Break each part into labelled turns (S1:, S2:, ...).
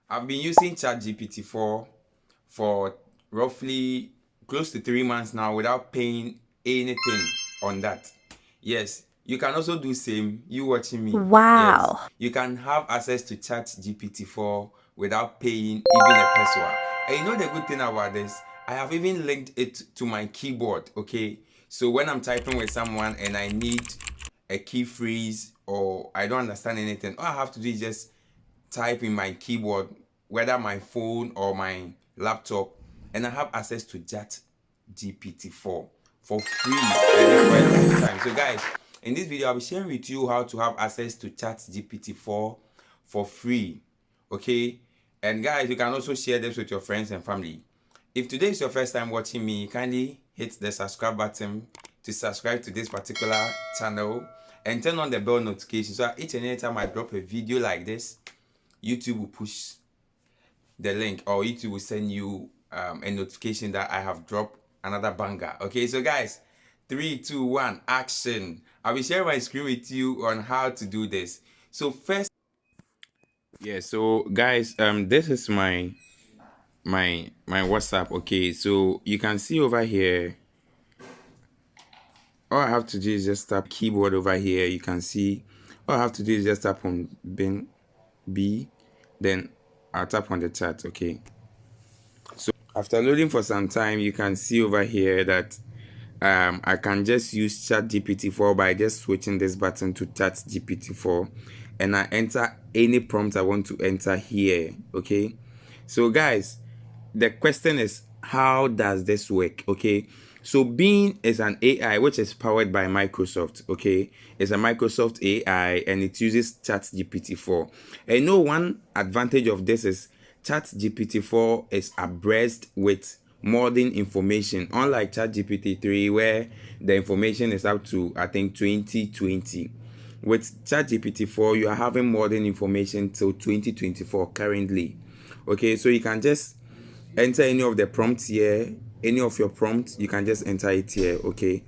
S1: I've been using ChatGPT for roughly close to 3 months now without paying anything on that. Yes, you can also do same. You watching me? Yes,
S2: Wow.
S1: you can have access to ChatGPT 4 without paying even a peso. And you know the good thing about this? I have even linked it to my keyboard. Okay, so when I'm typing with someone and I need a key freeze or I don't understand anything, all I have to do is just type in my keyboard, whether my phone or my laptop, and I have access to Chat GPT 4 for free and for a lifetime. So, guys, in this video, I'll be sharing with you how to have access to Chat GPT 4 for free. Okay, and guys, you can also share this with your friends and family. If today is your first time watching me, kindly hit the subscribe button to subscribe to this particular channel and turn on the bell notification so that each and every time I drop a video like this, YouTube will push the link or YouTube will send you a notification that I have dropped another banger. Okay, so guys, 3, 2, 1, action. I'll be sharing my screen with you on how to do this. So first, yeah. So guys, this is my WhatsApp. Okay, so you can see over here. All I have to do is just tap keyboard over here. You can see. All I have to do is just tap on bin B, then I'll tap on the chat. Okay. So after loading for some time, you can see over here that I can just use ChatGPT 4 by just switching this button to ChatGPT 4, and I enter any prompt I want to enter here. Okay, so guys, the question is, how does this work? Okay, so Being is an AI which is powered by Microsoft. Okay, it's a Microsoft AI and it uses ChatGPT 4. And you know, one advantage of this is ChatGPT 4 is abreast with modern information, unlike ChatGPT 3 where the information is up to I think 2020. With ChatGPT 4 you are having modern information till 2024 currently. Okay, so you can just enter any of the prompts here, any of your prompts, you can just enter it here. Okay,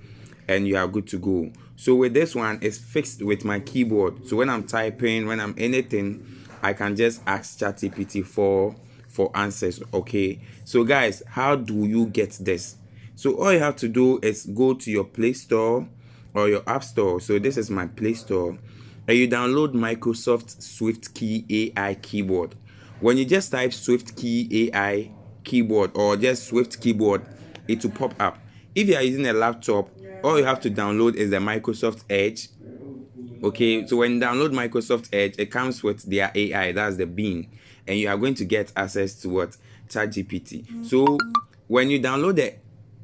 S1: and you are good to go. So with this one, it's fixed with my keyboard, so when I'm typing, when I'm anything, I can just ask ChatGPT 4 for answers. Okay, so guys, how do you get this? So all you have to do is go to your Play Store or your App Store. So this is my Play Store, and you download Microsoft Swift Key AI keyboard. When you just type Swift Key AI keyboard or just Swift keyboard, it will pop up. If you are using a laptop, all you have to download is the Microsoft Edge. Okay, so when you download Microsoft Edge, it comes with their AI, that's the Bing, and you are going to get access to what? ChatGPT. So when you download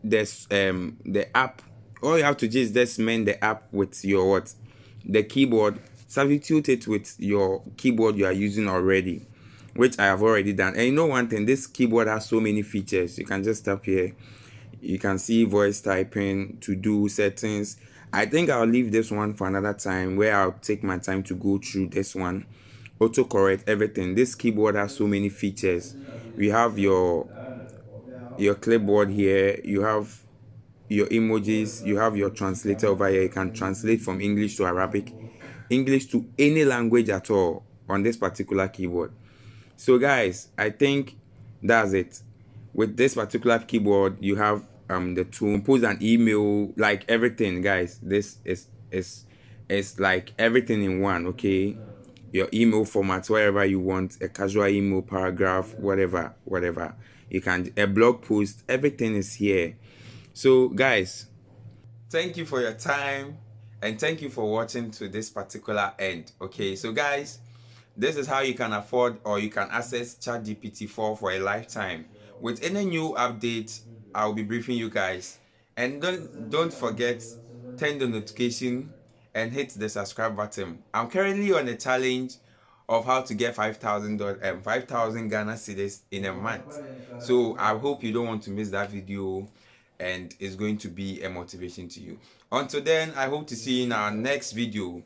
S1: the app, all you have to do is just mend the app with your what? The keyboard, substitute it with your keyboard you are using already, which I have already done. And you know one thing, this keyboard has so many features. You can just tap here, you can see voice typing, to do settings. I think I'll leave this one for another time where I'll take my time to go through this one. Autocorrect, everything. This keyboard has so many features. We have your clipboard here, you have your emojis, you have your translator over here. You can translate from English to Arabic, English to any language at all on this particular keyboard. So guys, I think that's it. With this particular keyboard, you have the tool, compose an email, like everything, guys. This is like everything in one. Okay, your email format, wherever you want, a casual email, paragraph, whatever. You can a blog post, everything is here. So guys, thank you for your time and thank you for watching to this particular end. Okay, so guys, this is how you can afford or you can access ChatGPT 4 for a lifetime. With any new update, I'll be briefing you guys. And don't forget, turn the notification and hit the subscribe button. I'm currently on a challenge of how to get 5,000 Ghana cedis in a month. So I hope you don't want to miss that video and it's going to be a motivation to you. Until then, I hope to see you in our next video.